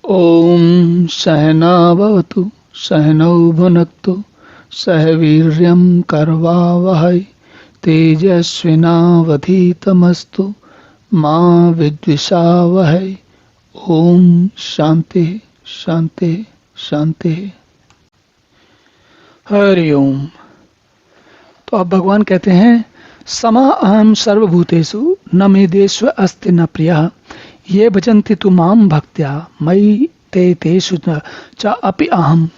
ॐ सहनाववतु सहनौ भुनक्तु सह वीर्यं करवावहै तेजस्विनावधीतमस्तु मा विद्विषावहै। ओम शांति शांति शांति। हरि ओम। तो अब भगवान कहते हैं समा अहम सर्वभूतेषु न मे देश्व अस्ति न प्रियः ये भजन्ति तु माम भक्त्या मयि ते तेषु च अपि अहम।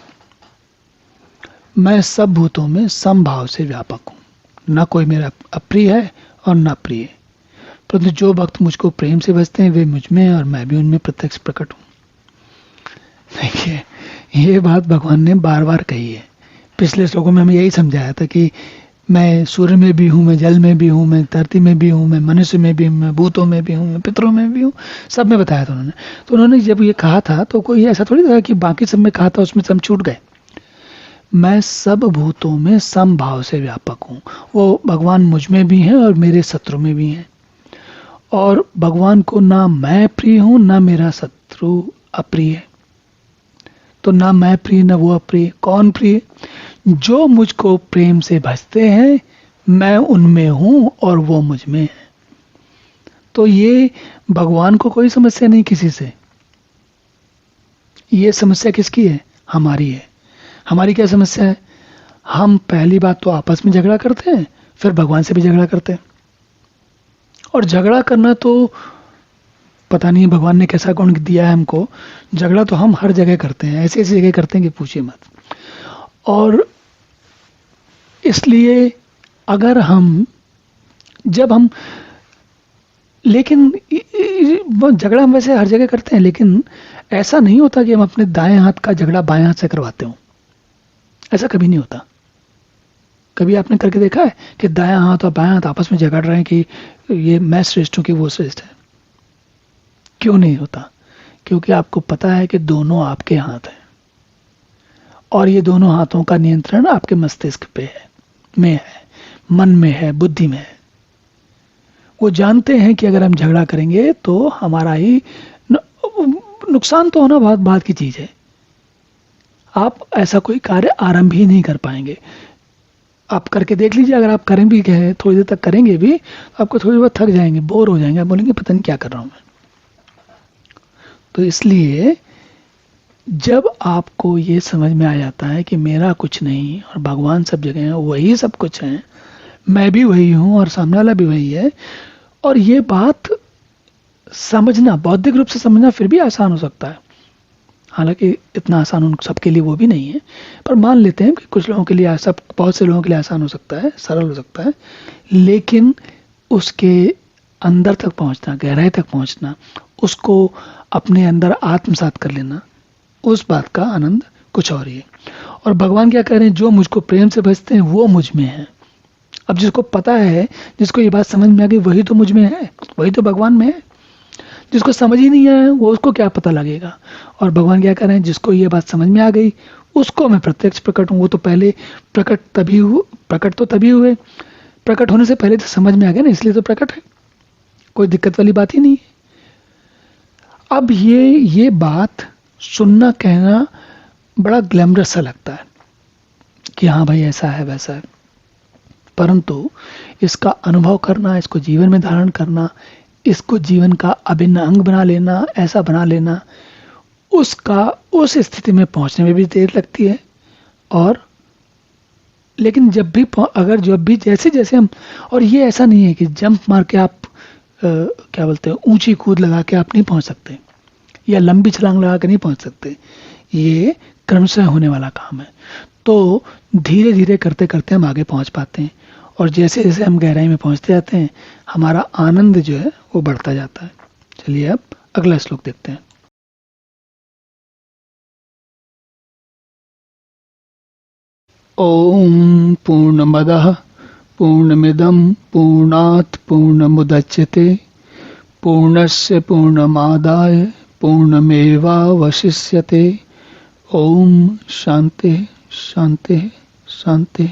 मैं सब भूतों में समभाव से व्यापक हूँ, न कोई मेरा अप्रिय है और न प्रिय, परंतु जो भक्त मुझको प्रेम से भजते हैं वे मुझ में और मैं भी उनमें प्रत्यक्ष प्रकट हूँ। देखिए, ये बात भगवान ने बार बार कही है। पिछले श्लोकों में हमें यही समझाया था कि मैं सूर्य में भी हूँ, मैं जल में भी हूँ, मैं धरती में भी हूँ, मैं मनुष्य में भी हूँ, मैं भूतों में भी हूँ, मैं पितरों में भी हूँ, सब में बताया था उन्होंने। तो उन्होंने जब ये कहा था तो कोई ऐसा थोड़ी था कि बाकी सब में कहा था उसमें सब छूट गए। मैं सब भूतों में समभाव से व्यापक हूँ। वो भगवान मुझ में भी हैं और मेरे शत्रु में भी हैं। और भगवान को ना मैं प्रिय हूँ ना मेरा शत्रु अप्रिय है। तो ना मैं प्रिय ना वो अप्रिय। कौन प्रिय? जो मुझको प्रेम से भजते हैं मैं उनमें हूं और वो मुझ में है। तो ये भगवान को कोई समस्या नहीं किसी से। ये समस्या किसकी है? हमारी है। हमारी क्या समस्या है? हम पहली बात तो आपस में झगड़ा करते हैं, फिर भगवान से भी झगड़ा करते हैं। और झगड़ा करना तो पता नहीं भगवान ने कैसा गुण दिया है हमको। झगड़ा तो हम हर जगह करते हैं, ऐसी ऐसी जगह करते हैं कि पूछिए मत। और इसलिए अगर जब हम लेकिन झगड़ा हम वैसे हर जगह करते हैं, लेकिन ऐसा नहीं होता कि हम अपने दाएं हाथ का झगड़ा बाएं हाथ से करवाते हों। ऐसा कभी नहीं होता। कभी आपने करके देखा है कि दायां हाथ और बाएं हाथ आपस में झगड़ रहे हैं कि ये मैं श्रेष्ठ हूं कि वो श्रेष्ठ है? क्यों नहीं होता? क्योंकि आपको पता है कि दोनों आपके हाथ हैं और ये दोनों हाथों का नियंत्रण आपके मस्तिष्क पे है, मन में है, बुद्धि में है। वो जानते हैं कि अगर हम झगड़ा करेंगे तो हमारा ही नुकसान तो होना बहुत बात की चीज है। आप ऐसा कोई कार्य आरंभ ही नहीं कर पाएंगे। आप करके देख लीजिए, अगर आप करें भी गए थोड़ी देर तक करेंगे भी तो आपको थोड़ी बहुत थक जाएंगे, बोर हो जाएंगे, आप बोलेंगे पता नहीं क्या कर रहा हूं मैं। तो इसलिए जब आपको ये समझ में आ जाता है कि मेरा कुछ नहीं और भगवान सब जगह है, वही सब कुछ है, मैं भी वही हूं और सामने वाला भी वही है, और ये बात समझना, बौद्धिक रूप से समझना फिर भी आसान हो सकता है। हालांकि इतना आसान उन सबके लिए वो भी नहीं है, पर मान लेते हैं कि कुछ लोगों के लिए, सब बहुत से लोगों के लिए आसान हो सकता है, सरल हो सकता है। लेकिन उसके अंदर तक पहुंचना, गहराई तक पहुंचना, उसको अपने अंदर आत्मसात कर लेना, उस बात का आनंद कुछ और ही है। और भगवान क्या कह रहे हैं? जो मुझको प्रेम से भजते हैं वो मुझ में है। अब जिसको पता है, जिसको ये बात समझ में आ गई, वही तो मुझ में है, वही तो भगवान में है। जिसको समझ ही नहीं आया वो उसको क्या पता लगेगा? और भगवान क्या कह रहे हैं? जिसको ये बात समझ में आ गई उसको मैं प्रत्यक्ष प्रकट हूँ। वो तो पहले प्रकट तो तभी हुए, प्रकट होने से पहले तो समझ में आ गया ना, इसलिए तो प्रकट है। कोई दिक्कत वाली बात ही नहीं है। अब ये बात सुनना, कहना बड़ा ग्लैमरस सा लगता है कि हाँ भाई ऐसा है वैसा है, परंतु इसका अनुभव करना, इसको जीवन में धारण करना, इसको जीवन का अभिन्न अंग बना लेना, ऐसा बना लेना, उस स्थिति में पहुंचने में भी देर लगती है। और लेकिन जब भी जैसे जैसे हम, और ये ऐसा नहीं है कि जंप मार के आप क्या बोलते हैं, ऊंची कूद लगा के आप नहीं पहुंच सकते, या लंबी छलांग लगा के नहीं पहुंच सकते। ये क्रमशः होने वाला काम है। तो धीरे धीरे करते करते हम आगे पहुंच पाते हैं, और जैसे जैसे हम गहराई में पहुंचते जाते हैं हमारा आनंद जो है वो बढ़ता जाता है। चलिए अब अगला श्लोक देखते हैं। ओम पूर्णमदः पूर्णमिदं पूर्णात् पूर्णमुदच्यते पूर्णस्य पूर्णमादाय पूर्णमेवावशिष्यते। ओम शांति शांति शांति।